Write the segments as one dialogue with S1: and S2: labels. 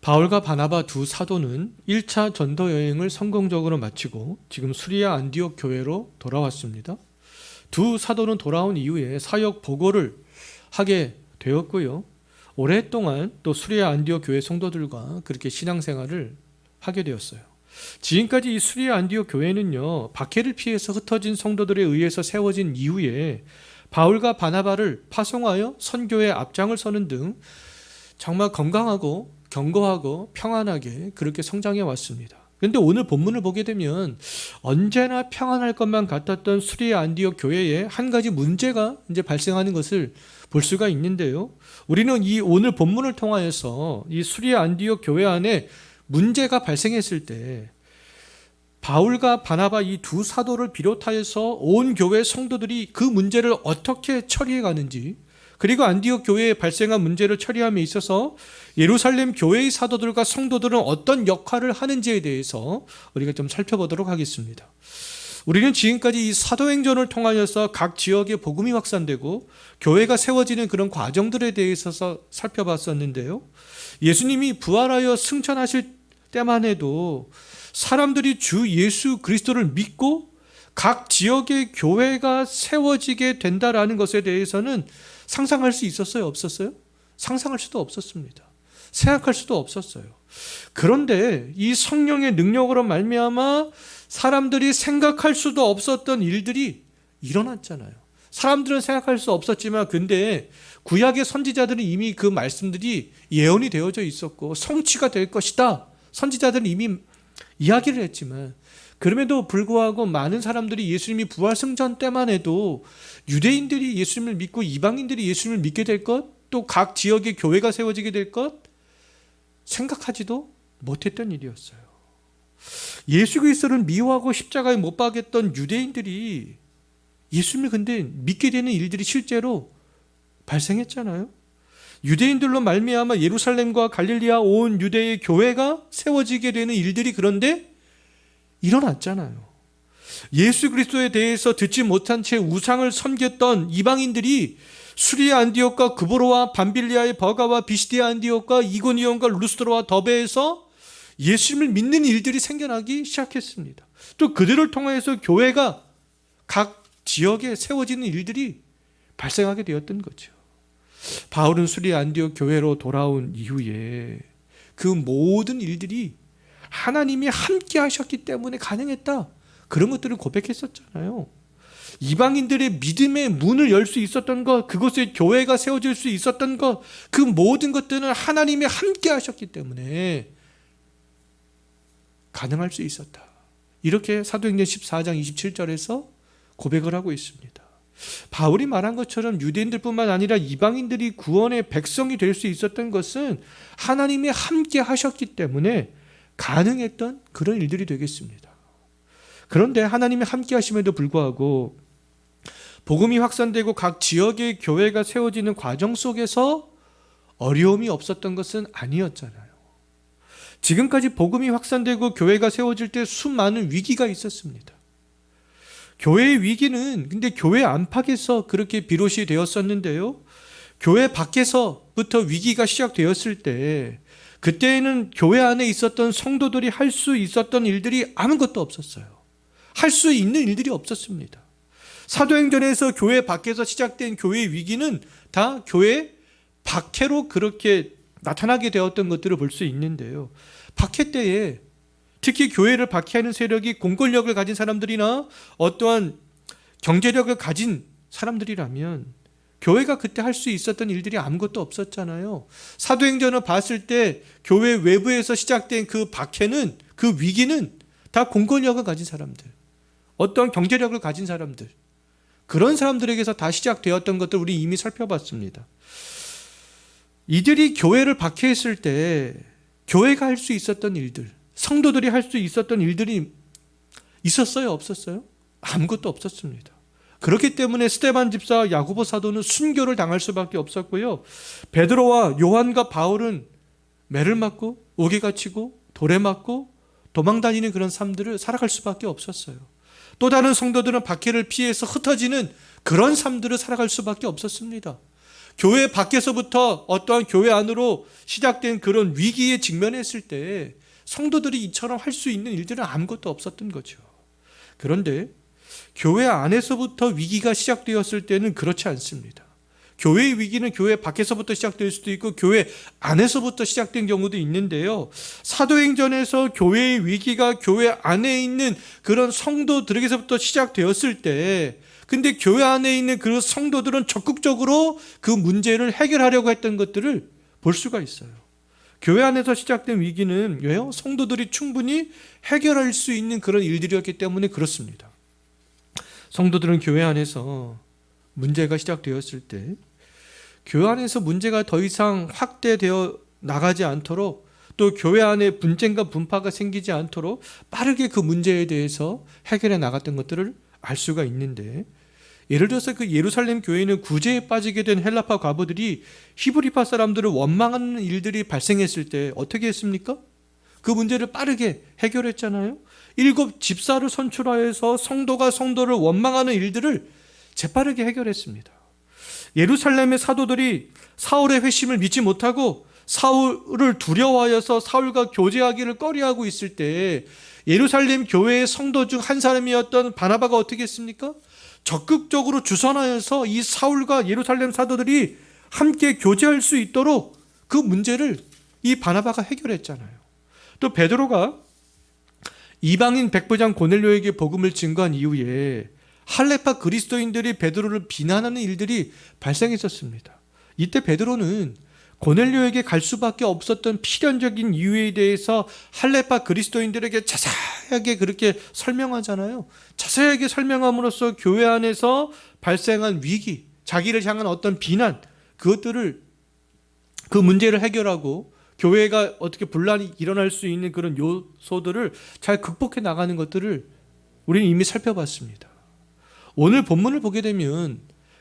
S1: 바울과 바나바 두 사도는 1차 전도 여행을 성공적으로 마치고 지금 수리아 안디옥 교회로 돌아왔습니다. 두 사도는 돌아온 이후에 사역 보고를 하게 되었고요. 오랫동안 또 수리아 안디옥 교회 성도들과 그렇게 신앙생활을 하게 되었어요. 지금까지 이 수리아 안디옥 교회는요, 박해를 피해서 흩어진 성도들에 의해서 세워진 이후에 바울과 바나바를 파송하여 선교의 앞장을 서는 등 정말 건강하고 견고하고 평안하게 그렇게 성장해 왔습니다. 그런데 오늘 본문을 보게 되면 언제나 평안할 것만 같았던 수리아 안디옥 교회에 한 가지 문제가 이제 발생하는 것을 볼 수가 있는데요. 우리는 이 오늘 본문을 통하여서 이 수리아 안디옥 교회 안에 문제가 발생했을 때 바울과 바나바 이 두 사도를 비롯하여서 온 교회 성도들이 그 문제를 어떻게 처리해 가는지, 그리고 안디옥 교회에 발생한 문제를 처리함에 있어서 예루살렘 교회의 사도들과 성도들은 어떤 역할을 하는지에 대해서 우리가 좀 살펴보도록 하겠습니다. 우리는 지금까지 이 사도행전을 통하여서 각 지역에 복음이 확산되고 교회가 세워지는 그런 과정들에 대해서 살펴봤었는데요. 예수님이 부활하여 승천하실 때만 해도 사람들이 주 예수 그리스도를 믿고 각 지역의 교회가 세워지게 된다라는 것에 대해서는 상상할 수 있었어요? 없었어요? 상상할 수도 없었습니다. 생각할 수도 없었어요. 그런데 이 성령의 능력으로 말미암아 사람들이 생각할 수도 없었던 일들이 일어났잖아요. 사람들은 생각할 수 없었지만 근데 구약의 선지자들은 이미 그 말씀들이 예언이 되어져 있었고 성취가 될 것이다. 선지자들은 이미 이야기를 했지만 그럼에도 불구하고 많은 사람들이 예수님이 부활승천 때만 해도 유대인들이 예수님을 믿고 이방인들이 예수님을 믿게 될 것, 또 각 지역의 교회가 세워지게 될 것 생각하지도 못했던 일이었어요. 예수 그리스도를 미워하고 십자가에 못 박았던 유대인들이 예수님을 근데 믿게 되는 일들이 실제로 발생했잖아요. 유대인들로 말미암아 예루살렘과 갈릴리아 온 유대의 교회가 세워지게 되는 일들이 그런데 일어났잖아요. 예수 그리스도에 대해서 듣지 못한 채 우상을 섬겼던 이방인들이 수리아 안디옥과 그보로와 밤빌리아의 버가와 비시디아 안디옥과 이고니온과 루스드로와 더베에서 예수님을 믿는 일들이 생겨나기 시작했습니다. 또 그들을 통해서 교회가 각 지역에 세워지는 일들이 발생하게 되었던 거죠. 바울은 수리아 안디옥 교회로 돌아온 이후에 그 모든 일들이 하나님이 함께 하셨기 때문에 가능했다. 그런 것들을 고백했었잖아요. 이방인들의 믿음의 문을 열 수 있었던 것, 그곳에 교회가 세워질 수 있었던 것, 그 모든 것들은 하나님이 함께 하셨기 때문에 가능할 수 있었다. 이렇게 사도행전 14장 27절에서 고백을 하고 있습니다. 바울이 말한 것처럼 유대인들뿐만 아니라 이방인들이 구원의 백성이 될 수 있었던 것은 하나님이 함께 하셨기 때문에 가능했던 그런 일들이 되겠습니다. 그런데 하나님이 함께 하심에도 불구하고 복음이 확산되고 각 지역의 교회가 세워지는 과정 속에서 어려움이 없었던 것은 아니었잖아요. 지금까지 복음이 확산되고 교회가 세워질 때 수많은 위기가 있었습니다. 교회의 위기는 근데 교회 안팎에서 그렇게 비롯이 되었었는데요. 교회 밖에서부터 위기가 시작되었을 때 그때에는 교회 안에 있었던 성도들이 할 수 있었던 일들이 아무것도 없었어요. 할 수 있는 일들이 없었습니다. 사도행전에서 교회 밖에서 시작된 교회의 위기는 다 교회 박해로 그렇게 나타나게 되었던 것들을 볼 수 있는데요. 박해 때에 특히 교회를 박해하는 세력이 공권력을 가진 사람들이나 어떠한 경제력을 가진 사람들이라면 교회가 그때 할 수 있었던 일들이 아무것도 없었잖아요. 사도행전을 봤을 때 교회 외부에서 시작된 그 박해는, 그 위기는 다 공권력을 가진 사람들, 어떤 경제력을 가진 사람들, 그런 사람들에게서 다 시작되었던 것들 우리 이미 살펴봤습니다. 이들이 교회를 박해했을 때 교회가 할 수 있었던 일들, 성도들이 할 수 있었던 일들이 있었어요? 없었어요? 아무것도 없었습니다. 그렇기 때문에 스데반 집사와 야고보 사도는 순교를 당할 수밖에 없었고요. 베드로와 요한과 바울은 매를 맞고 옥에 갇히고 돌에 맞고 도망다니는 그런 삶들을 살아갈 수밖에 없었어요. 또 다른 성도들은 박해를 피해서 흩어지는 그런 삶들을 살아갈 수밖에 없었습니다. 교회 밖에서부터 어떠한 교회 안으로 시작된 그런 위기에 직면했을 때 성도들이 이처럼 할 수 있는 일들은 아무것도 없었던 거죠. 그런데 교회 안에서부터 위기가 시작되었을 때는 그렇지 않습니다. 교회의 위기는 교회 밖에서부터 시작될 수도 있고 교회 안에서부터 시작된 경우도 있는데요. 사도행전에서 교회의 위기가 교회 안에 있는 그런 성도들에게서부터 시작되었을 때, 근데 교회 안에 있는 그 성도들은 적극적으로 그 문제를 해결하려고 했던 것들을 볼 수가 있어요. 교회 안에서 시작된 위기는 왜요? 성도들이 충분히 해결할 수 있는 그런 일들이었기 때문에 그렇습니다. 성도들은 교회 안에서 문제가 시작되었을 때 교회 안에서 문제가 더 이상 확대되어 나가지 않도록, 또 교회 안에 분쟁과 분파가 생기지 않도록 빠르게 그 문제에 대해서 해결해 나갔던 것들을 알 수가 있는데, 예를 들어서 그 예루살렘 교회는 구제에 빠지게 된 헬라파 과부들이 히브리파 사람들을 원망하는 일들이 발생했을 때 어떻게 했습니까? 그 문제를 빠르게 해결했잖아요. 7 집사를 선출하여서 성도가 성도를 원망하는 일들을 재빠르게 해결했습니다. 예루살렘의 사도들이 사울의 회심을 믿지 못하고 사울을 두려워하여서 사울과 교제하기를 꺼려하고 있을 때 예루살렘 교회의 성도 중 한 사람이었던 바나바가 어떻게 했습니까? 적극적으로 주선하여서 이 사울과 예루살렘 사도들이 함께 교제할 수 있도록 그 문제를 이 바나바가 해결했잖아요. 또 베드로가 이방인 백부장 고넬료에게 복음을 증거한 이후에 할레파 그리스도인들이 베드로를 비난하는 일들이 발생했었습니다. 이때 베드로는 고넬료에게 갈 수밖에 없었던 필연적인 이유에 대해서 할레파 그리스도인들에게 자세하게 그렇게 설명하잖아요. 자세하게 설명함으로써 교회 안에서 발생한 위기, 자기를 향한 어떤 비난, 그것들을, 그 문제를 해결하고 교회가 어떻게 분란이 일어날 수 있는 그런 요소들을 잘 극복해 나가는 것들을 우리는 이미 살펴봤습니다. 오늘 본문을 보게 되면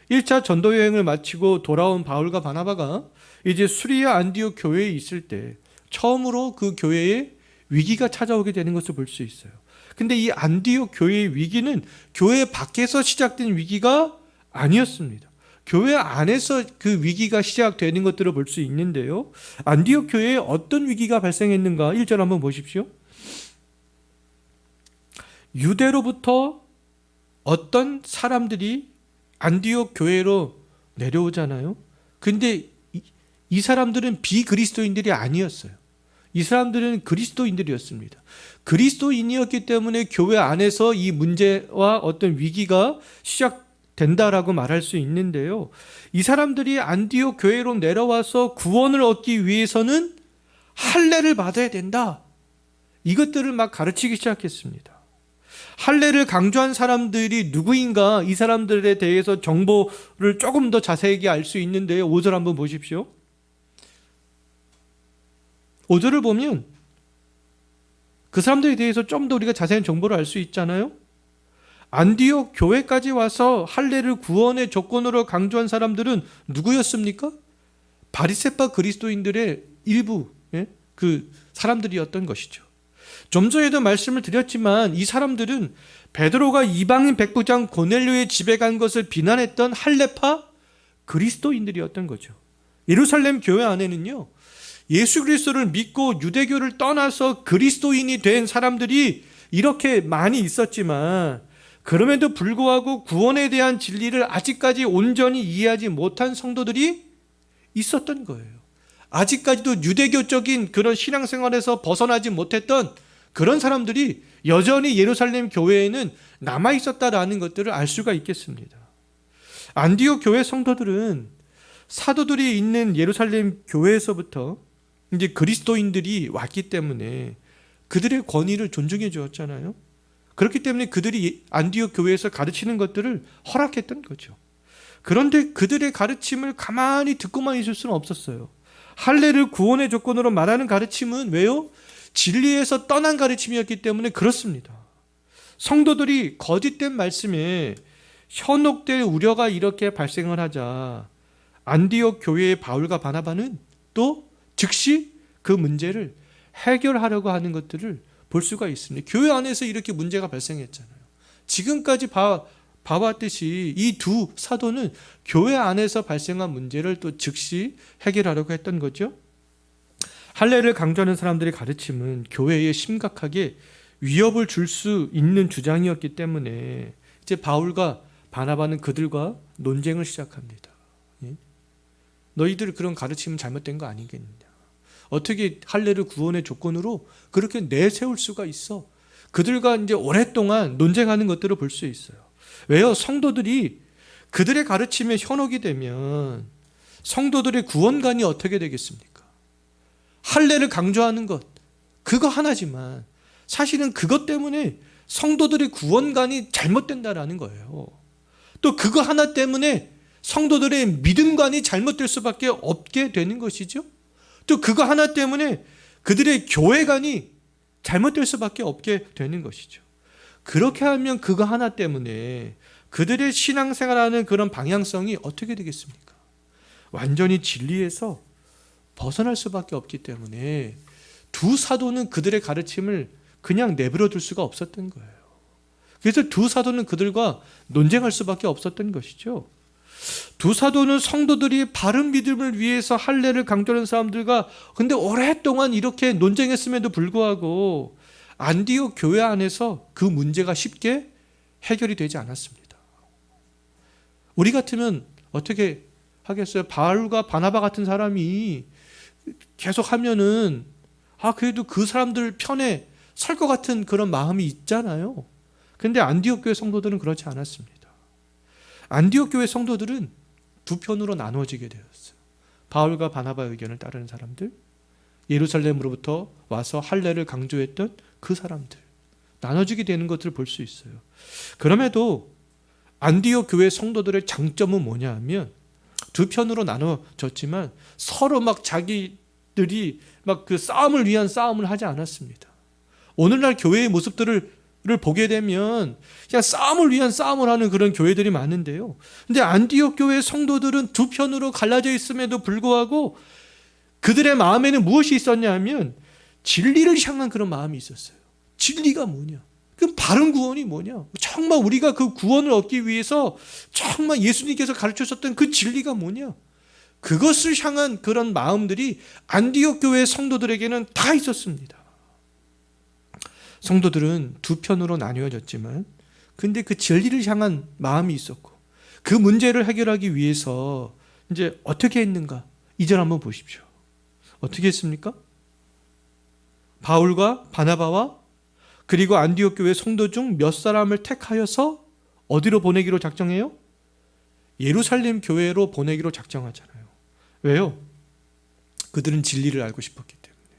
S1: 1차 전도 여행을 마치고 돌아온 바울과 바나바가 이제 수리아 안디옥 교회에 있을 때 처음으로 그 교회에 위기가 찾아오게 되는 것을 볼 수 있어요. 근데 이 안디옥 교회의 위기는 교회 밖에서 시작된 위기가 아니었습니다. 교회 안에서 그 위기가 시작되는 것들을 볼 수 있는데요. 안디옥 교회에 어떤 위기가 발생했는가? 1절 한번 보십시오. 유대로부터 어떤 사람들이 안디옥 교회로 내려오잖아요. 근데 이 사람들은 비그리스도인들이 아니었어요. 이 사람들은 그리스도인들이었습니다. 그리스도인이었기 때문에 교회 안에서 이 문제와 어떤 위기가 시작된다라고 말할 수 있는데요. 이 사람들이 안디옥 교회로 내려와서 구원을 얻기 위해서는 할례를 받아야 된다. 이것들을 막 가르치기 시작했습니다. 할례를 강조한 사람들이 누구인가, 이 사람들에 대해서 정보를 조금 더 자세하게 알 수 있는데요. 5절 한번 보십시오. 5절을 보면 그 사람들에 대해서 좀 더 우리가 자세한 정보를 알 수 있잖아요. 안디옥 교회까지 와서 할례를 구원의 조건으로 강조한 사람들은 누구였습니까? 바리새파 그리스도인들의 일부, 그 사람들이었던 것이죠. 좀 전에도 말씀을 드렸지만 이 사람들은 베드로가 이방인 백부장 고넬료의 집에 간 것을 비난했던 할레파 그리스도인들이었던 거죠. 예루살렘 교회 안에는요, 예수 그리스도를 믿고 유대교를 떠나서 그리스도인이 된 사람들이 이렇게 많이 있었지만 그럼에도 불구하고 구원에 대한 진리를 아직까지 온전히 이해하지 못한 성도들이 있었던 거예요. 아직까지도 유대교적인 그런 신앙생활에서 벗어나지 못했던 그런 사람들이 여전히 예루살렘 교회에는 남아 있었다라는 것들을 알 수가 있겠습니다. 안디옥 교회 성도들은 사도들이 있는 예루살렘 교회에서부터 이제 그리스도인들이 왔기 때문에 그들의 권위를 존중해 주었잖아요. 그렇기 때문에 그들이 안디옥 교회에서 가르치는 것들을 허락했던 거죠. 그런데 그들의 가르침을 가만히 듣고만 있을 수는 없었어요. 할례를 구원의 조건으로 말하는 가르침은 왜요? 진리에서 떠난 가르침이었기 때문에 그렇습니다. 성도들이 거짓된 말씀에 현혹될 우려가 이렇게 발생을 하자 안디옥 교회의 바울과 바나바는 또 즉시 그 문제를 해결하려고 하는 것들을 볼 수가 있습니다. 교회 안에서 이렇게 문제가 발생했잖아요. 지금까지 봐왔듯이 이 두 사도는 교회 안에서 발생한 문제를 또 즉시 해결하려고 했던 거죠. 할례를 강조하는 사람들의 가르침은 교회에 심각하게 위협을 줄 수 있는 주장이었기 때문에 이제 바울과 바나바는 그들과 논쟁을 시작합니다. 너희들 그런 가르침은 잘못된 거 아니겠느냐? 어떻게 할례를 구원의 조건으로 그렇게 내세울 수가 있어? 그들과 이제 오랫동안 논쟁하는 것들을 볼 수 있어요. 왜요? 성도들이 그들의 가르침에 현혹이 되면 성도들의 구원관이 어떻게 되겠습니까? 할례를 강조하는 것, 그거 하나지만 사실은 그것 때문에 성도들의 구원관이 잘못된다라는 거예요. 또 그거 하나 때문에 성도들의 믿음관이 잘못될 수밖에 없게 되는 것이죠. 또 그거 하나 때문에 그들의 교회관이 잘못될 수밖에 없게 되는 것이죠. 그렇게 하면 그거 하나 때문에 그들의 신앙생활하는 그런 방향성이 어떻게 되겠습니까? 완전히 진리에서 벗어날 수밖에 없기 때문에 두 사도는 그들의 가르침을 그냥 내버려 둘 수가 없었던 거예요. 그래서 두 사도는 그들과 논쟁할 수밖에 없었던 것이죠. 두 사도는 성도들이 바른 믿음을 위해서 할례를 강조하는 사람들과 근데 오랫동안 이렇게 논쟁했음에도 불구하고 안디옥 교회 안에서 그 문제가 쉽게 해결이 되지 않았습니다. 우리 같으면 어떻게 하겠어요? 바울과 바나바 같은 사람이 계속 하면은 그래도 그 사람들 편에 설 것 같은 그런 마음이 있잖아요. 근데 안디옥 교회 성도들은 그렇지 않았습니다. 안디옥 교회 성도들은 두 편으로 나누어지게 되었어요. 바울과 바나바의 의견을 따르는 사람들, 예루살렘으로부터 와서 할례를 강조했던 그 사람들, 나눠지게 되는 것들을 볼 수 있어요. 그럼에도 안디옥 교회 성도들의 장점은 뭐냐 하면 두 편으로 나눠졌지만 서로 막 자기들이 막 그 싸움을 위한 싸움을 하지 않았습니다. 오늘날 교회의 모습들을 보게 되면 그냥 싸움을 위한 싸움을 하는 그런 교회들이 많은데요. 근데 안디옥 교회 성도들은 두 편으로 갈라져 있음에도 불구하고 그들의 마음에는 무엇이 있었냐 하면 진리를 향한 그런 마음이 있었어요. 진리가 뭐냐? 그 바른 구원이 뭐냐? 정말 우리가 그 구원을 얻기 위해서 정말 예수님께서 가르치셨던 그 진리가 뭐냐? 그것을 향한 그런 마음들이 안디옥 교회 성도들에게는 다 있었습니다. 성도들은 두 편으로 나뉘어졌지만 근데 그 진리를 향한 마음이 있었고 그 문제를 해결하기 위해서 이제 어떻게 했는가? 2절 한번 보십시오. 어떻게 했습니까? 바울과 바나바와 그리고 안디옥 교회 성도 중 몇 사람을 택하여서 어디로 보내기로 작정해요? 예루살렘 교회로 보내기로 작정하잖아요. 왜요? 그들은 진리를 알고 싶었기 때문에,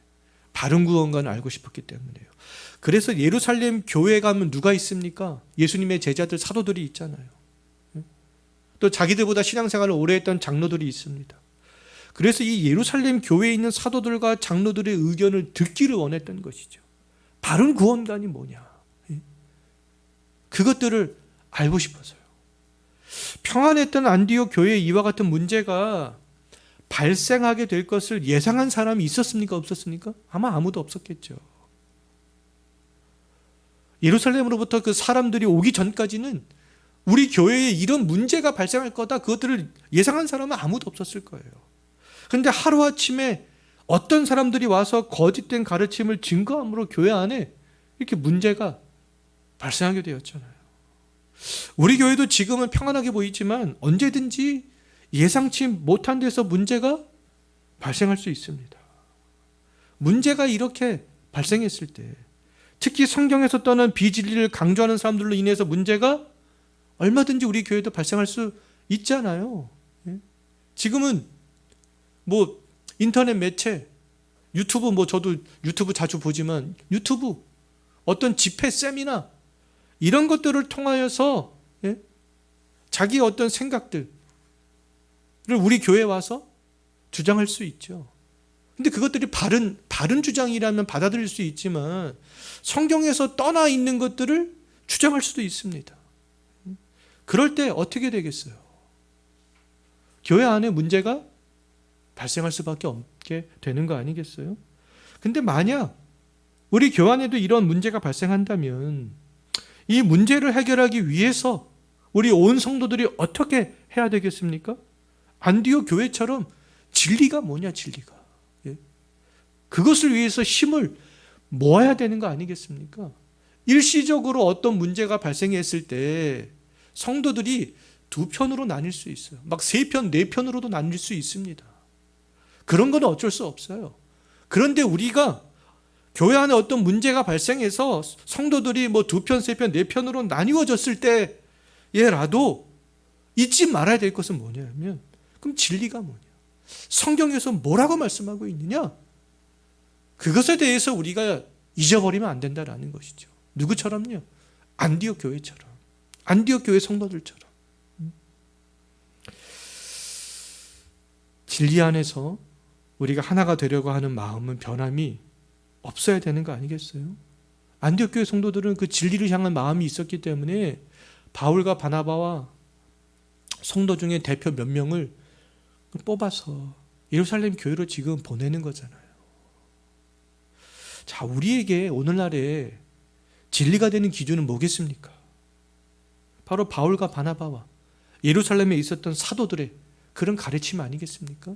S1: 바른 구원관을 알고 싶었기 때문에요. 그래서 예루살렘 교회에 가면 누가 있습니까? 예수님의 제자들 사도들이 있잖아요. 또 자기들보다 신앙생활을 오래 했던 장로들이 있습니다. 그래서 이 예루살렘 교회에 있는 사도들과 장로들의 의견을 듣기를 원했던 것이죠. 바른 구원관이 뭐냐? 그것들을 알고 싶어서요. 평안했던 안디옥 교회에 이와 같은 문제가 발생하게 될 것을 예상한 사람이 있었습니까? 없었습니까? 아마 아무도 없었겠죠. 예루살렘으로부터 그 사람들이 오기 전까지는 우리 교회에 이런 문제가 발생할 거다, 그것들을 예상한 사람은 아무도 없었을 거예요. 그런데 하루아침에 어떤 사람들이 와서 거짓된 가르침을 증거함으로 교회 안에 이렇게 문제가 발생하게 되었잖아요. 우리 교회도 지금은 평안하게 보이지만 언제든지 예상치 못한 데서 문제가 발생할 수 있습니다. 문제가 이렇게 발생했을 때 특히 성경에서 떠난 비진리를 강조하는 사람들로 인해서 문제가 얼마든지 우리 교회도 발생할 수 있잖아요. 지금은 뭐 인터넷 매체, 유튜브, 저도 유튜브 자주 보지만 유튜브, 어떤 집회 세미나 이런 것들을 통하여서 자기의 어떤 생각들을 우리 교회에 와서 주장할 수 있죠. 근데 그것들이 바른 주장이라면 받아들일 수 있지만 성경에서 떠나 있는 것들을 주장할 수도 있습니다. 그럴 때 어떻게 되겠어요? 교회 안에 문제가 발생할 수밖에 없게 되는 거 아니겠어요? 근데 만약 우리 교회 안에도 이런 문제가 발생한다면 이 문제를 해결하기 위해서 우리 온 성도들이 어떻게 해야 되겠습니까? 안디옥 교회처럼 진리가 뭐냐, 진리가. 예? 그것을 위해서 힘을 모아야 되는 거 아니겠습니까? 일시적으로 어떤 문제가 발생했을 때 성도들이 두 편으로 나뉠 수 있어요. 막 세 편, 네 편으로도 나뉠 수 있습니다. 그런 건 어쩔 수 없어요. 그런데 우리가 교회 안에 어떤 문제가 발생해서 성도들이 뭐 두 편, 세 편, 네 편으로 나뉘어졌을 때에라도 잊지 말아야 될 것은 뭐냐면, 그럼 진리가 뭐냐? 성경에서 뭐라고 말씀하고 있느냐? 그것에 대해서 우리가 잊어버리면 안 된다라는 것이죠. 누구처럼요? 안디옥 교회처럼. 안디옥 교회 성도들처럼. 진리 안에서 우리가 하나가 되려고 하는 마음은 변함이 없어야 되는 거 아니겠어요? 안디옥 교회 성도들은 그 진리를 향한 마음이 있었기 때문에 바울과 바나바와 성도 중에 대표 몇 명을 뽑아서 예루살렘 교회로 지금 보내는 거잖아요. 자, 우리에게 오늘날에 진리가 되는 기준은 뭐겠습니까? 바로 바울과 바나바와 예루살렘에 있었던 사도들의 그런 가르침 아니겠습니까?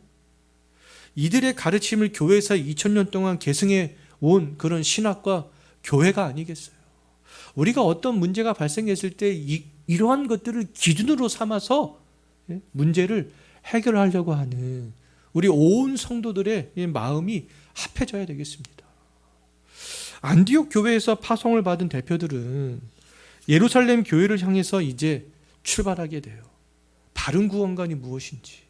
S1: 이들의 가르침을 교회에서 2000년 동안 계승해 온 그런 신학과 교회가 아니겠어요? 우리가 어떤 문제가 발생했을 때 이러한 것들을 기준으로 삼아서 문제를 해결하려고 하는 우리 온 성도들의 마음이 합해져야 되겠습니다. 안디옥 교회에서 파송을 받은 대표들은 예루살렘 교회를 향해서 이제 출발하게 돼요. 바른 구원관이 무엇인지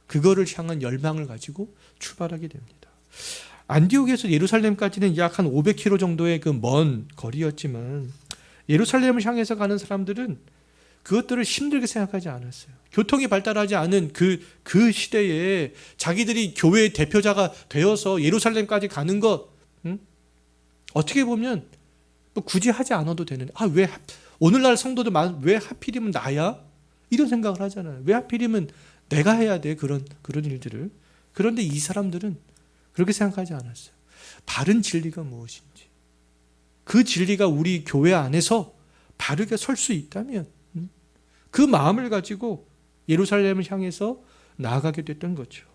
S1: 그거를 향한 열망을 가지고 출발하게 됩니다. 안디옥에서 예루살렘까지는 약 한 500km 정도의 그 먼 거리였지만 예루살렘을 향해서 가는 사람들은 그것들을 힘들게 생각하지 않았어요. 교통이 발달하지 않은 그 시대에 자기들이 교회의 대표자가 되어서 예루살렘까지 가는 것, 어떻게 보면 뭐 굳이 하지 않아도 되는, 왜 오늘날 성도들 왜 하필이면 나야? 이런 생각을 하잖아요. 왜 하필이면 내가 해야 돼? 그런 일들을. 그런데 이 사람들은 그렇게 생각하지 않았어요. 바른 진리가 무엇인지, 그 진리가 우리 교회 안에서 바르게 설 수 있다면 그 마음을 가지고 예루살렘을 향해서 나아가게 됐던 거죠.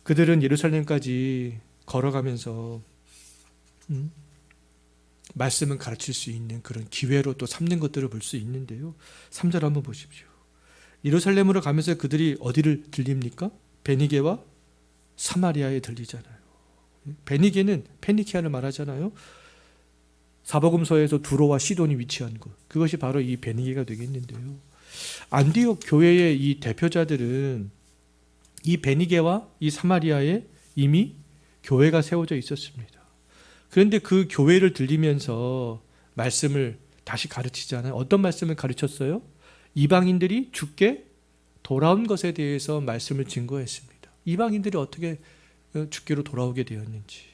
S1: 그들은 예루살렘까지 걸어가면서 말씀을 가르칠 수 있는 그런 기회로 또 삼는 것들을 볼 수 있는데요. 3절 한번 보십시오. 예루살렘으로 가면서 그들이 어디를 들립니까? 베니게와 사마리아에 들리잖아요. 베니게는 페니키아를 말하잖아요. 사복음서에서 두로와 시돈이 위치한 곳, 그것이 바로 이 베니게가 되겠는데요. 안디옥 교회의 이 대표자들은 이 베니게와 이 사마리아에 이미 교회가 세워져 있었습니다. 그런데 그 교회를 들리면서 말씀을 다시 가르치잖아요. 어떤 말씀을 가르쳤어요? 이방인들이 주께 돌아온 것에 대해서 말씀을 증거했습니다. 이방인들이 어떻게 주께로 돌아오게 되었는지.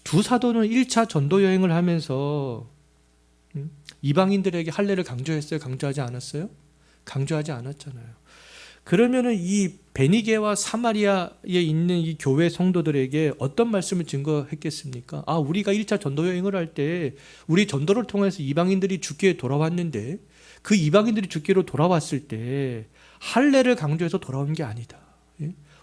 S1: 두 사도는 1차 전도 여행을 하면서 이방인들에게 할례를 강조했어요? 강조하지 않았어요? 강조하지 않았잖아요. 그러면은 이 베니게와 사마리아에 있는 이 교회 성도들에게 어떤 말씀을 증거했겠습니까? 우리가 1차 전도 여행을 할 때 우리 전도를 통해서 이방인들이 주께 돌아왔는데 그 이방인들이 주께로 돌아왔을 때 할례를 강조해서 돌아온 게 아니다.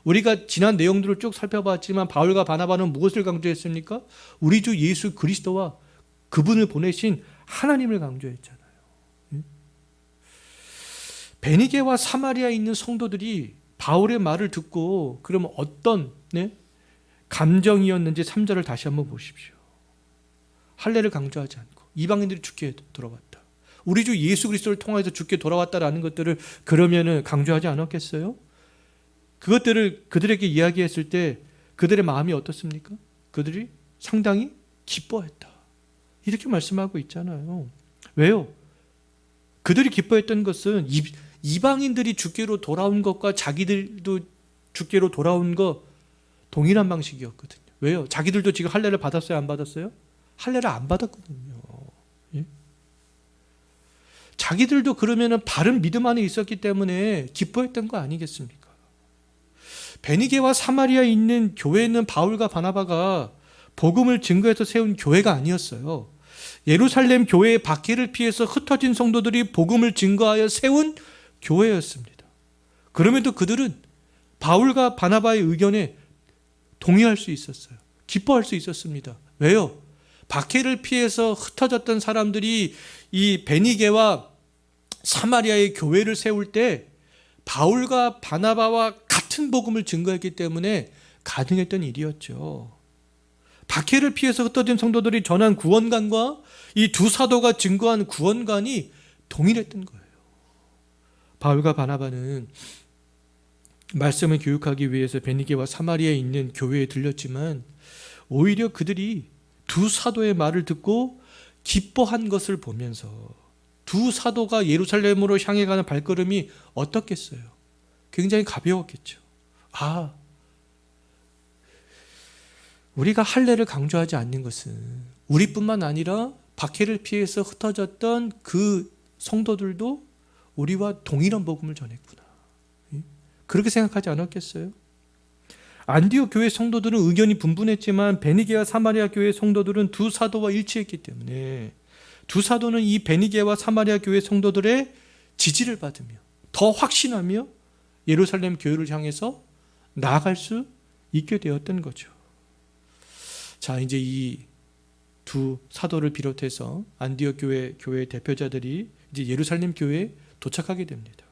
S1: 우리가 지난 내용들을 쭉 살펴봤지만 바울과 바나바는 무엇을 강조했습니까? 우리 주 예수 그리스도와 그분을 보내신 하나님을 강조했잖아요. 베니게와 사마리아에 있는 성도들이 바울의 말을 듣고 그러면 어떤 감정이었는지 3절을 다시 한번 보십시오. 할례를 강조하지 않고 이방인들이 주께 돌아왔다. 우리 주 예수 그리스도를 통해서 주께 돌아왔다라는 것들을 그러면은 강조하지 않았겠어요? 그것들을 그들에게 이야기했을 때 그들의 마음이 어떻습니까? 그들이 상당히 기뻐했다. 이렇게 말씀하고 있잖아요. 왜요? 그들이 기뻐했던 것은 이방인들이 주께로 돌아온 것과 자기들도 주께로 돌아온 것 동일한 방식이었거든요. 왜요? 자기들도 지금 할례를 받았어요? 안 받았어요? 할례를 안 받았거든요. 예? 자기들도 그러면은 바른 믿음 안에 있었기 때문에 기뻐했던 거 아니겠습니까? 베니게와 사마리아에 있는 교회는 바울과 바나바가 복음을 증거해서 세운 교회가 아니었어요. 예루살렘 교회의 박해를 피해서 흩어진 성도들이 복음을 증거하여 세운 교회였습니다. 그럼에도 그들은 바울과 바나바의 의견에 동의할 수 있었어요. 기뻐할 수 있었습니다. 왜요? 박해를 피해서 흩어졌던 사람들이 이 베니게와 사마리아의 교회를 세울 때 바울과 바나바와 같은 복음을 증거했기 때문에 가능했던 일이었죠. 박해를 피해서 흩어진 성도들이 전한 구원관과 이 두 사도가 증거한 구원관이 동일했던 거예요. 바울과 바나바는 말씀을 교육하기 위해서 베니게와 사마리아에 있는 교회에 들렸지만 오히려 그들이 두 사도의 말을 듣고 기뻐한 것을 보면서 두 사도가 예루살렘으로 향해 가는 발걸음이 어떻겠어요? 굉장히 가벼웠겠죠. 우리가 할례를 강조하지 않는 것은 우리뿐만 아니라 박해를 피해서 흩어졌던 그 성도들도 우리와 동일한 복음을 전했구나. 그렇게 생각하지 않았겠어요? 안디옥 교회 성도들은 의견이 분분했지만 베니게와 사마리아 교회 성도들은 두 사도와 일치했기 때문에 두 사도는 이 베니게와 사마리아 교회 성도들의 지지를 받으며 더 확신하며 예루살렘 교회를 향해서 나아갈 수 있게 되었던 거죠. 자, 이제 이 두 사도를 비롯해서 안디옥 교회 대표자들이 이제 예루살렘 교회에 도착하게 됩니다.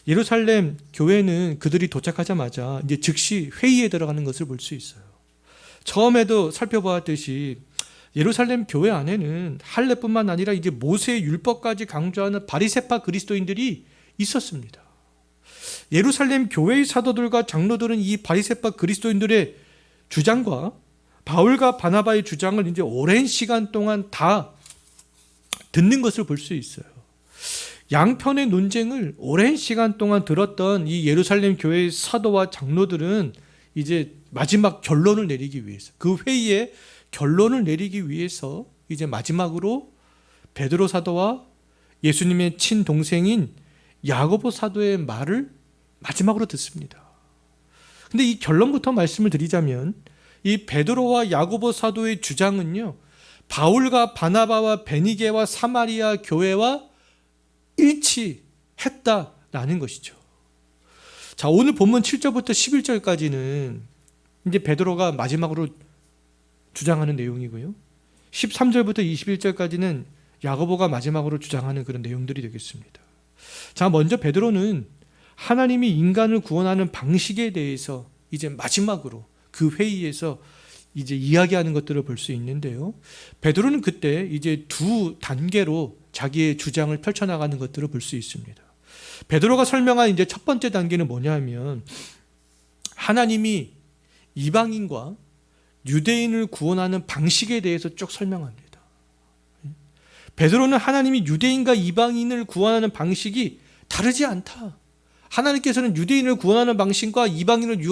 S1: 예루살렘 교회는 그들이 도착하자마자 이제 즉시 회의에 들어가는 것을 볼 수 있어요. 처음에도 살펴보았듯이 예루살렘 교회 안에는 할례뿐만 아니라 이제 모세의 율법까지 강조하는 바리새파 그리스도인들이 있었습니다. 예루살렘 교회의 사도들과 장로들은 이 바리새파 그리스도인들의 주장과 바울과 바나바의 주장을 이제 오랜 시간 동안 다 듣는 것을 볼 수 있어요. 양편의 논쟁을 오랜 시간 동안 들었던 이 예루살렘 교회의 사도와 장로들은 이제 마지막 결론을 내리기 위해서, 그 회의에 결론을 내리기 위해서 이제 마지막으로 베드로 사도와 예수님의 친동생인 야고보 사도의 말을 마지막으로 듣습니다. 근데 이 결론부터 말씀을 드리자면 이 베드로와 야고보 사도의 주장은요, 바울과 바나바와 베니게와 사마리아 교회와 일치했다라는 것이죠. 자, 오늘 본문 7절부터 11절까지는 이제 베드로가 마지막으로 주장하는 내용이고요. 13절부터 21절까지는 야고보가 마지막으로 주장하는 그런 내용들이 되겠습니다. 자, 먼저 베드로는 하나님이 인간을 구원하는 방식에 대해서 이제 마지막으로 그 회의에서 이제 이야기하는 것들을 볼 수 있는데요. 베드로는 그때 이제 두 단계로 자기의 주장을 펼쳐나가는 것들을 볼 수 있습니다. 베드로가 설명한 이제 첫 번째 단계는 뭐냐 하면 하나님이 이방인과 유대인을 구원하는 방식에 대해서 쭉 설명합니다. 베드로는 하나님이 유대인과 이방인을 구원하는 방식이 다르지 않다. 하나님께서는 유대인을 구원하는 방식과 이방인을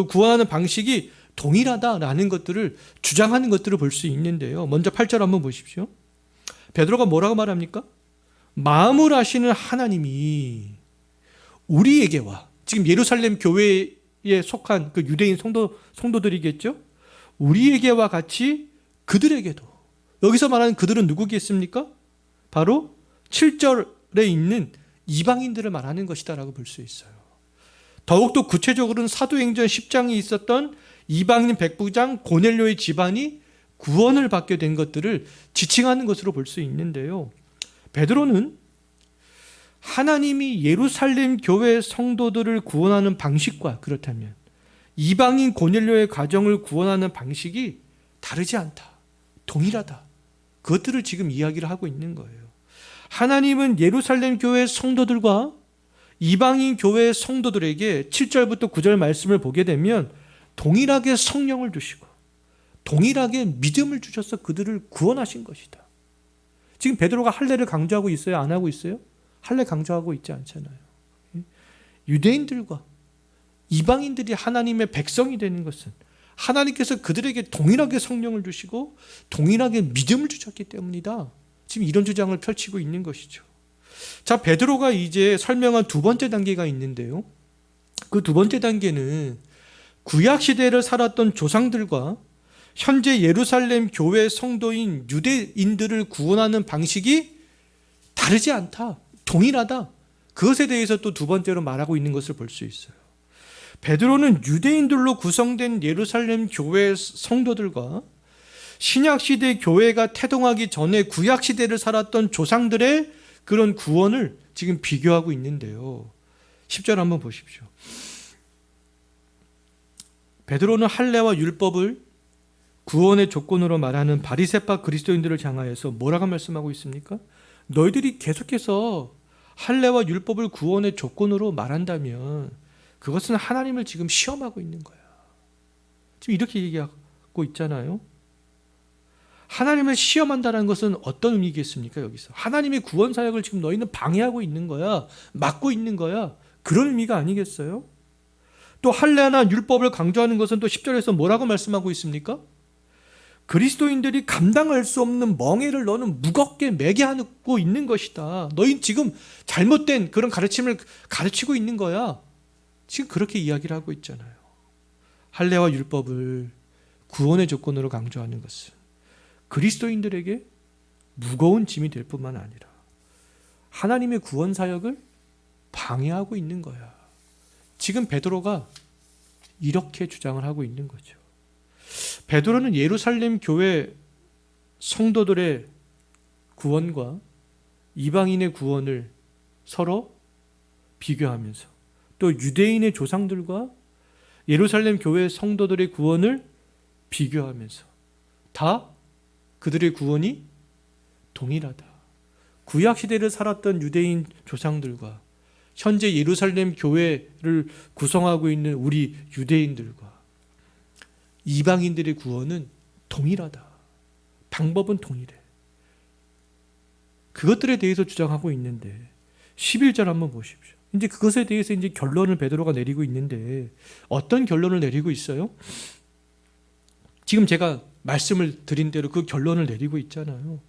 S1: 구원하는 방식이 동일하다라는 것들을 주장하는 것들을 볼 수 있는데요. 먼저 8절 한번 보십시오. 베드로가 뭐라고 말합니까? 마음을 아시는 하나님이 우리에게와, 지금 예루살렘 교회에 속한 그 유대인 성도들이겠죠? 우리에게와 같이 그들에게도, 여기서 말하는 그들은 누구겠습니까? 바로 7절에 있는 이방인들을 말하는 것이다라고 볼 수 있어요. 더욱더 구체적으로는 사도행전 10장에 있었던 이방인 백부장 고넬료의 집안이 구원을 받게 된 것들을 지칭하는 것으로 볼 수 있는데요. 베드로는 하나님이 예루살렘 교회 성도들을 구원하는 방식과 그렇다면 이방인 고넬료의 가정을 구원하는 방식이 다르지 않다, 동일하다, 그것들을 지금 이야기를 하고 있는 거예요. 하나님은 예루살렘 교회 성도들과 이방인 교회 성도들에게 7절부터 9절 말씀을 보게 되면 동일하게 성령을 주시고 동일하게 믿음을 주셔서 그들을 구원하신 것이다. 지금 베드로가 할례를 강조하고 있어요? 안 하고 있어요? 할례 강조하고 있지 않잖아요. 유대인들과 이방인들이 하나님의 백성이 되는 것은 하나님께서 그들에게 동일하게 성령을 주시고 동일하게 믿음을 주셨기 때문이다. 지금 이런 주장을 펼치고 있는 것이죠. 자, 베드로가 이제 설명한 두 번째 단계가 있는데요. 그 두 번째 단계는 구약 시대를 살았던 조상들과 현재 예루살렘 교회 성도인 유대인들을 구원하는 방식이 다르지 않다, 동일하다. 그것에 대해서 또 두 번째로 말하고 있는 것을 볼 수 있어요. 베드로는 유대인들로 구성된 예루살렘 교회 성도들과 신약시대 교회가 태동하기 전에 구약시대를 살았던 조상들의 그런 구원을 지금 비교하고 있는데요. 10절 한번 보십시오. 베드로는 할례와 율법을 구원의 조건으로 말하는 바리새파 그리스도인들을 향하여서 뭐라고 말씀하고 있습니까? 너희들이 계속해서 할례와 율법을 구원의 조건으로 말한다면 그것은 하나님을 지금 시험하고 있는 거야. 지금 이렇게 얘기하고 있잖아요. 하나님을 시험한다는 것은 어떤 의미겠습니까? 여기서 하나님의 구원 사역을 지금 너희는 방해하고 있는 거야, 막고 있는 거야, 그런 의미가 아니겠어요? 또 할례나 율법을 강조하는 것은 또 10절에서 뭐라고 말씀하고 있습니까? 그리스도인들이 감당할 수 없는 멍에를 너는 무겁게 매게 하고 있는 것이다. 너희 지금 잘못된 그런 가르침을 가르치고 있는 거야. 지금 그렇게 이야기를 하고 있잖아요. 할례와 율법을 구원의 조건으로 강조하는 것은 그리스도인들에게 무거운 짐이 될 뿐만 아니라 하나님의 구원 사역을 방해하고 있는 거야. 지금 베드로가 이렇게 주장을 하고 있는 거죠. 베드로는 예루살렘 교회 성도들의 구원과 이방인의 구원을 서로 비교하면서 또 유대인의 조상들과 예루살렘 교회 성도들의 구원을 비교하면서 다 그들의 구원이 동일하다. 구약시대를 살았던 유대인 조상들과 현재 예루살렘 교회를 구성하고 있는 우리 유대인들과 이방인들의 구원은 동일하다. 방법은 동일해. 그것들에 대해서 주장하고 있는데 11절 한번 보십시오. 이제 그것에 대해서 이제 결론을 베드로가 내리고 있는데 어떤 결론을 내리고 있어요? 지금 제가 말씀을 드린 대로 그 결론을 내리고 있잖아요.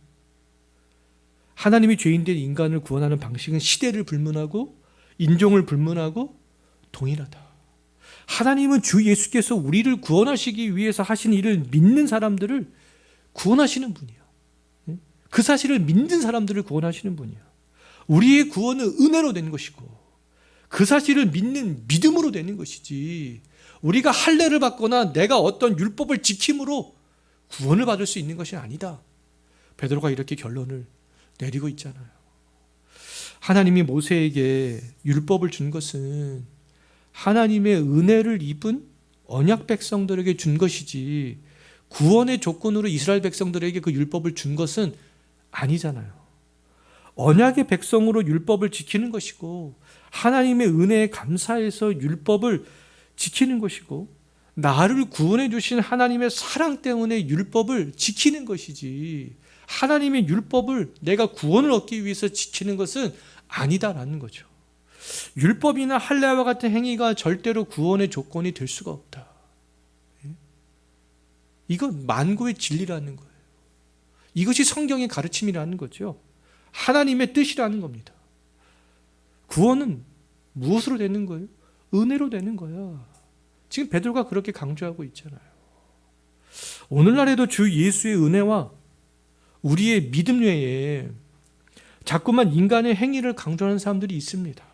S1: 하나님이 죄인된 인간을 구원하는 방식은 시대를 불문하고 인종을 불문하고 동일하다. 하나님은 주 예수께서 우리를 구원하시기 위해서 하신 일을 믿는 사람들을 구원하시는 분이야. 그 사실을 믿는 사람들을 구원하시는 분이야. 우리의 구원은 은혜로 된 것이고 그 사실을 믿는 믿음으로 되는 것이지 우리가 할례를 받거나 내가 어떤 율법을 지킴으로 구원을 받을 수 있는 것이 아니다. 베드로가 이렇게 결론을 내리고 있잖아요. 하나님이 모세에게 율법을 준 것은 하나님의 은혜를 입은 언약 백성들에게 준 것이지 구원의 조건으로 이스라엘 백성들에게 그 율법을 준 것은 아니잖아요. 언약의 백성으로 율법을 지키는 것이고 하나님의 은혜에 감사해서 율법을 지키는 것이고 나를 구원해 주신 하나님의 사랑 때문에 율법을 지키는 것이지 하나님의 율법을 내가 구원을 얻기 위해서 지키는 것은 아니다라는 거죠. 율법이나 할례와 같은 행위가 절대로 구원의 조건이 될 수가 없다. 이건 만고의 진리라는 거예요. 이것이 성경의 가르침이라는 거죠. 하나님의 뜻이라는 겁니다. 구원은 무엇으로 되는 거예요? 은혜로 되는 거야. 지금 베드로가 그렇게 강조하고 있잖아요. 오늘날에도 주 예수의 은혜와 우리의 믿음 외에 자꾸만 인간의 행위를 강조하는 사람들이 있습니다.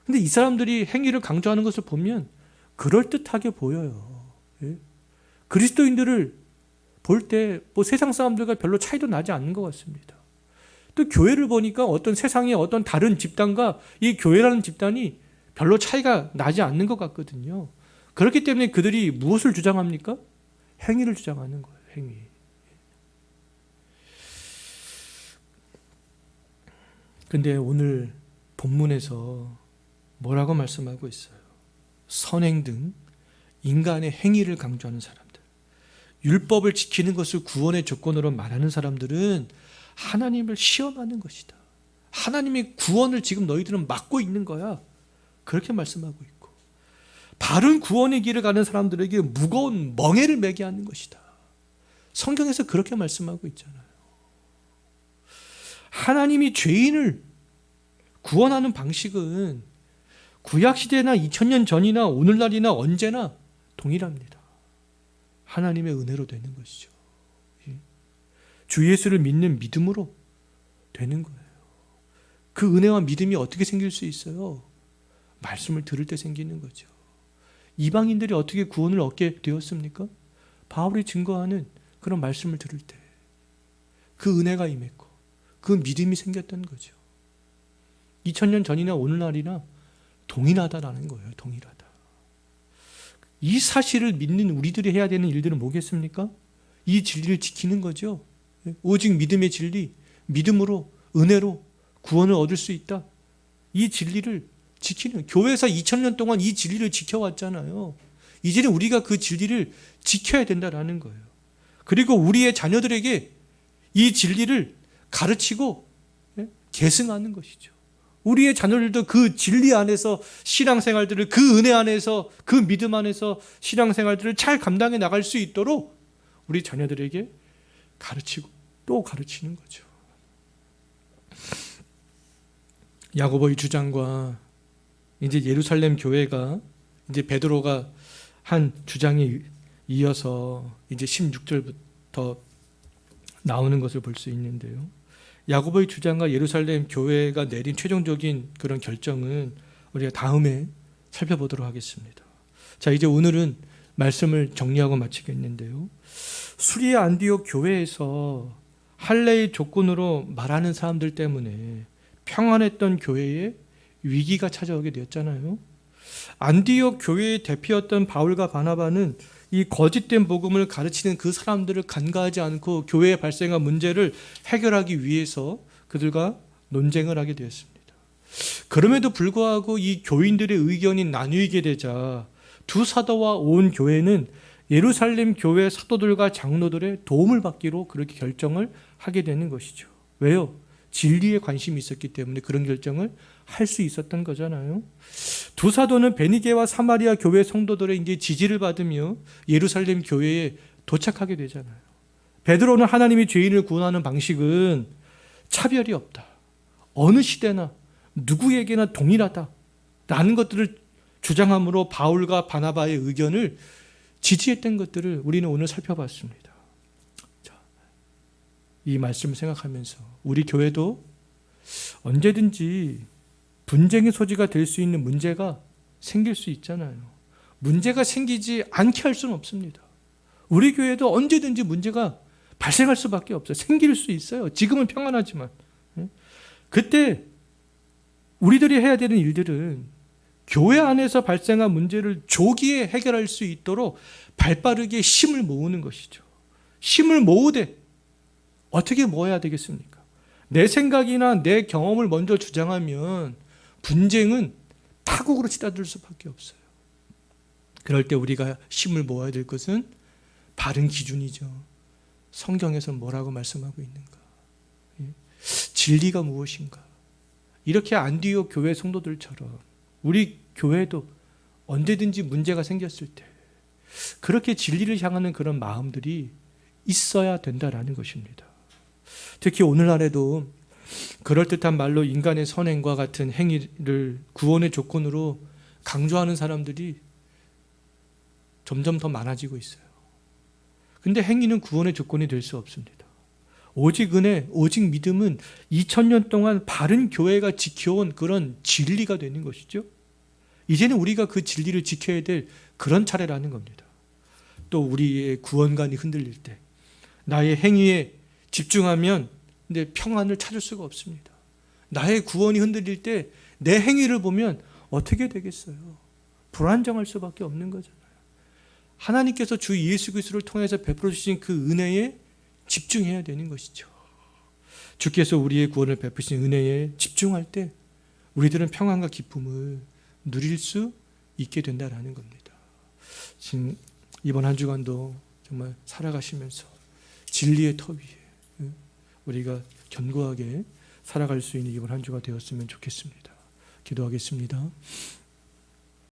S1: 근데 이 사람들이 행위를 강조하는 것을 보면 그럴듯하게 보여요. 그리스도인들을 볼 때 뭐 세상 사람들과 별로 차이도 나지 않는 것 같습니다. 또 교회를 보니까 어떤 세상의 어떤 다른 집단과 이 교회라는 집단이 별로 차이가 나지 않는 것 같거든요. 그렇기 때문에 그들이 무엇을 주장합니까? 행위를 주장하는 거예요. 행위. 근데 오늘 본문에서 뭐라고 말씀하고 있어요? 선행 등 인간의 행위를 강조하는 사람들, 율법을 지키는 것을 구원의 조건으로 말하는 사람들은 하나님을 시험하는 것이다. 하나님의 구원을 지금 너희들은 막고 있는 거야. 그렇게 말씀하고 있고, 바른 구원의 길을 가는 사람들에게 무거운 멍에를 매게 하는 것이다. 성경에서 그렇게 말씀하고 있잖아요. 하나님이 죄인을 구원하는 방식은 구약시대나 2000년 전이나 오늘날이나 언제나 동일합니다. 하나님의 은혜로 되는 것이죠. 주 예수를 믿는 믿음으로 되는 거예요. 그 은혜와 믿음이 어떻게 생길 수 있어요? 말씀을 들을 때 생기는 거죠. 이방인들이 어떻게 구원을 얻게 되었습니까? 바울이 증거하는 그런 말씀을 들을 때 그 은혜가 임했고 그 믿음이 생겼던 거죠. 2000년 전이나 오늘날이나 동일하다라는 거예요. 동일하다. 이 사실을 믿는 우리들이 해야 되는 일들은 뭐겠습니까? 이 진리를 지키는 거죠. 오직 믿음의 진리, 믿음으로, 은혜로 구원을 얻을 수 있다. 이 진리를 지키는, 교회에서 2000년 동안 이 진리를 지켜왔잖아요. 이제는 우리가 그 진리를 지켜야 된다라는 거예요. 그리고 우리의 자녀들에게 이 진리를 가르치고 계승하는 것이죠. 우리의 자녀들도 그 진리 안에서 신앙생활들을, 그 은혜 안에서, 그 믿음 안에서 신앙생활들을 잘 감당해 나갈 수 있도록 우리 자녀들에게 가르치고 또 가르치는 거죠. 야고보의 주장과 이제 예루살렘 교회가 이제 베드로가 한 주장에 이어서 이제 16절부터 나오는 것을 볼 수 있는데요. 야고보의 주장과 예루살렘 교회가 내린 최종적인 그런 결정은 우리가 다음에 살펴보도록 하겠습니다. 자, 이제 오늘은 말씀을 정리하고 마치겠는데요. 수리아 안디옥 교회에서 할례의 조건으로 말하는 사람들 때문에 평안했던 교회에 위기가 찾아오게 되었잖아요. 안디옥 교회의 대표였던 바울과 바나바는 이 거짓된 복음을 가르치는 그 사람들을 간과하지 않고 교회에 발생한 문제를 해결하기 위해서 그들과 논쟁을 하게 되었습니다. 그럼에도 불구하고 이 교인들의 의견이 나뉘게 되자 두 사도와 온 교회는 예루살렘 교회 사도들과 장로들의 도움을 받기로 그렇게 결정을 하게 되는 것이죠. 왜요? 진리에 관심이 있었기 때문에 그런 결정을 할 수 있었던 거잖아요. 두 사도는 베니게와 사마리아 교회 성도들의 이제 지지를 받으며 예루살렘 교회에 도착하게 되잖아요. 베드로는 하나님이 죄인을 구원하는 방식은 차별이 없다. 어느 시대나 누구에게나 동일하다라는 것들을 주장함으로 바울과 바나바의 의견을 지지했던 것들을 우리는 오늘 살펴봤습니다. 자, 이 말씀을 생각하면서 우리 교회도 언제든지 분쟁의 소지가 될 수 있는 문제가 생길 수 있잖아요. 문제가 생기지 않게 할 수는 없습니다. 우리 교회도 언제든지 문제가 발생할 수밖에 없어요. 생길 수 있어요. 지금은 평안하지만. 그때 우리들이 해야 되는 일들은 교회 안에서 발생한 문제를 조기에 해결할 수 있도록 발빠르게 힘을 모으는 것이죠. 힘을 모으되 어떻게 모아야 되겠습니까? 내 생각이나 내 경험을 먼저 주장하면 분쟁은 파국으로 치닫을 수밖에 없어요. 그럴 때 우리가 힘을 모아야 될 것은 바른 기준이죠. 성경에서 뭐라고 말씀하고 있는가? 진리가 무엇인가? 이렇게 안디옥 교회 성도들처럼 우리 교회도 언제든지 문제가 생겼을 때 그렇게 진리를 향하는 그런 마음들이 있어야 된다라는 것입니다. 특히 오늘날에도 그럴듯한 말로 인간의 선행과 같은 행위를 구원의 조건으로 강조하는 사람들이 점점 더 많아지고 있어요. 근데 행위는 구원의 조건이 될 수 없습니다. 오직 은혜, 오직 믿음은 2000년 동안 바른 교회가 지켜온 그런 진리가 되는 것이죠. 이제는 우리가 그 진리를 지켜야 될 그런 차례라는 겁니다. 또 우리의 구원관이 흔들릴 때 나의 행위에 집중하면 근데 평안을 찾을 수가 없습니다. 나의 구원이 흔들릴 때 내 행위를 보면 어떻게 되겠어요? 불안정할 수밖에 없는 거잖아요. 하나님께서 주 예수 그리스도를 통해서 베풀어 주신 그 은혜에 집중해야 되는 것이죠. 주께서 우리의 구원을 베푸신 은혜에 집중할 때 우리들은 평안과 기쁨을 누릴 수 있게 된다라는 겁니다. 지금 이번 한 주간도 정말 살아가시면서 진리의 터 위에 우리가 견고하게 살아갈 수 있는 이번 한 주가 되었으면 좋겠습니다. 기도하겠습니다.